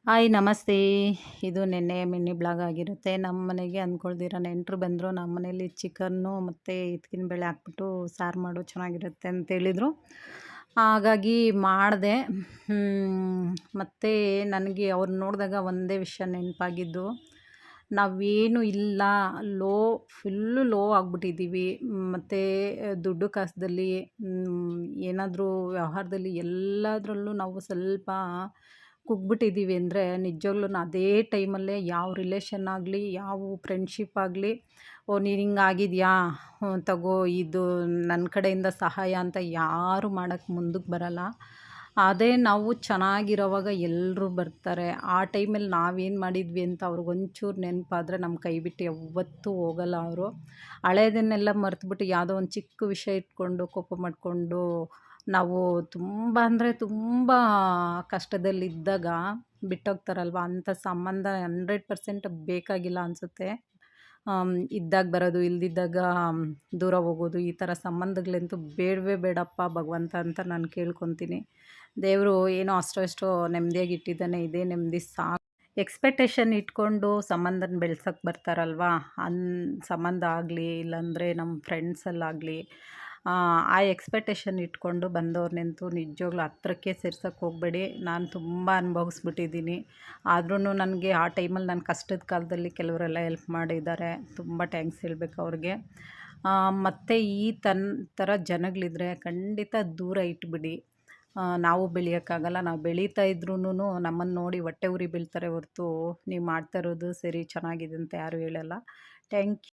Hi ನಮಸ್ತೆ. ಇದು ನೆನ್ನೆಯ mini blog ಆಗಿರುತ್ತೆ. ನಮ್ಮ ಮನೆಗೆ ಅಂದ್ಕೊಳ್ದಿರ ನೆಂಟರು ಬಂದರು. ನಮ್ಮ ಮನೇಲಿ ಚಿಕನ್ನು ಮತ್ತು ಹಿತ್ಕಿನ ಬೇಳೆ ಹಾಕ್ಬಿಟ್ಟು ಸಾರು ಮಾಡು ಚೆನ್ನಾಗಿರುತ್ತೆ ಅಂತೇಳಿದರು. ಹಾಗಾಗಿ ಮಾಡಿದೆ. ಮತ್ತು ನನಗೆ ಅವ್ರನ್ನ ನೋಡಿದಾಗ ಒಂದೇ ವಿಷಯ ನೆನಪಾಗಿದ್ದು, ನಾವೇನು ಇಲ್ಲ, ಫುಲ್ಲು ಲೋ ಆಗಿಬಿಟ್ಟಿದ್ದೀವಿ. ಮತ್ತು ದುಡ್ಡು ಕಾಸಲ್ಲಿ ಏನಾದರೂ ವ್ಯವಹಾರದಲ್ಲಿ ಎಲ್ಲದರಲ್ಲೂ ನಾವು ಸ್ವಲ್ಪ ಕುಗ್ಬಿಟ್ಟಿದ್ದೀವಿ ಅಂದರೆ ನಿಜವಾಗ್ಲೂ ಅದೇ ಟೈಮಲ್ಲೇ ಯಾವ ರಿಲೇಷನ್ ಆಗಲಿ, ಯಾವ ಫ್ರೆಂಡ್ಶಿಪ್ ಆಗಲಿ, ಓ ನೀನು ಹಿಂಗಾಗಿದೆಯಾ, ತಗೋ ಇದು ನನ್ನ ಕಡೆಯಿಂದ ಸಹಾಯ ಅಂತ ಯಾರು ಮಾಡೋಕ್ಕೆ ಮುಂದಕ್ಕೆ ಬರಲ್ಲ. ಅದೇ ನಾವು ಚೆನ್ನಾಗಿರೋವಾಗ ಎಲ್ಲರೂ ಬರ್ತಾರೆ. ಆ ಟೈಮಲ್ಲಿ ನಾವೇನು ಮಾಡಿದ್ವಿ ಅಂತ ಅವ್ರಿಗೊಂಚೂರು ನೆನಪಾದರೆ ನಮ್ಮ ಕೈ ಬಿಟ್ಟು ಯಾವತ್ತೂ ಹೋಗಲ್ಲ ಅವರು. ಹಳೇದನ್ನೆಲ್ಲ ಮರೆತುಬಿಟ್ಟು ಯಾವುದೋ ಒಂದು ಚಿಕ್ಕ ವಿಷಯ ಇಟ್ಕೊಂಡು ಕೋಪ ಮಾಡಿಕೊಂಡು ನಾವು ತುಂಬ ಅಂದರೆ ತುಂಬ ಕಷ್ಟದಲ್ಲಿದ್ದಾಗ ಬಿಟ್ಟೋಗ್ತಾರಲ್ವ, ಅಂಥ ಸಂಬಂಧ 100% ಬೇಕಾಗಿಲ್ಲ ಅನಿಸುತ್ತೆ. ಇದ್ದಾಗ ಬರೋದು, ಇಲ್ದಿದ್ದಾಗ ದೂರ ಹೋಗೋದು, ಈ ಥರ ಸಂಬಂಧಗಳಂತೂ ಬೇಡವೇ ಬೇಡಪ್ಪ ಭಗವಂತ ಅಂತ ನಾನು ಕೇಳ್ಕೊತೀನಿ. ದೇವರು ಏನೋ ಅಷ್ಟೋ ಇಷ್ಟೋ ನೆಮ್ಮದಿಯಾಗಿ ಇಟ್ಟಿದ್ದಾನೆ, ಇದೇ ನೆಮ್ಮದಿ ಸಾಕು. ಎಕ್ಸ್ಪೆಕ್ಟೇಷನ್ ಇಟ್ಕೊಂಡು ಸಂಬಂಧನ ಬೆಳ್ಸೋಕ್ಕೆ ಬರ್ತಾರಲ್ವ, ಸಂಬಂಧ ಆಗಲಿ ಇಲ್ಲಾಂದರೆ ನಮ್ಮ ಫ್ರೆಂಡ್ಸಲ್ಲಾಗಲಿ, ಆ ಎಕ್ಸ್ಪೆಕ್ಟೇಷನ್ ಇಟ್ಕೊಂಡು ಬಂದವ್ರನ್ನಂತೂ ನಿಜವಾಗ್ಲೂ ಹತ್ರಕ್ಕೆ ಸೇರ್ಸೋಕ್ಕೆ ಹೋಗಬೇಡಿ. ನಾನು ತುಂಬ ಅನುಭವಿಸ್ಬಿಟ್ಟಿದ್ದೀನಿ. ಆದ್ರೂ ನನಗೆ ಆ ಟೈಮಲ್ಲಿ ನನ್ನ ಕಷ್ಟದ ಕಾಲದಲ್ಲಿ ಕೆಲವರೆಲ್ಲ ಹೆಲ್ಪ್ ಮಾಡಿದ್ದಾರೆ. ತುಂಬ ಥ್ಯಾಂಕ್ಸ್ ಹೇಳ್ಬೇಕು ಅವ್ರಿಗೆ. ಮತ್ತು ಈ ಥರ ಜನಗಳಿದ್ರೆ ಖಂಡಿತ ದೂರ ಇಟ್ಬಿಡಿ. ನಾವು ಬೆಳೆಯೋಕ್ಕಾಗಲ್ಲ. ನಾವು ಬೆಳೀತಾ ಇದ್ರೂ ನಮ್ಮನ್ನು ನೋಡಿ ಹೊಟ್ಟೆ ಉರಿ ಬೀಳ್ತಾರೆ ಹೊರತು ನೀವು ಮಾಡ್ತಾ ಇರೋದು ಸರಿ ಚೆನ್ನಾಗಿದೆ ಅಂತ ಯಾರೂ ಹೇಳಲ್ಲ. Thank you.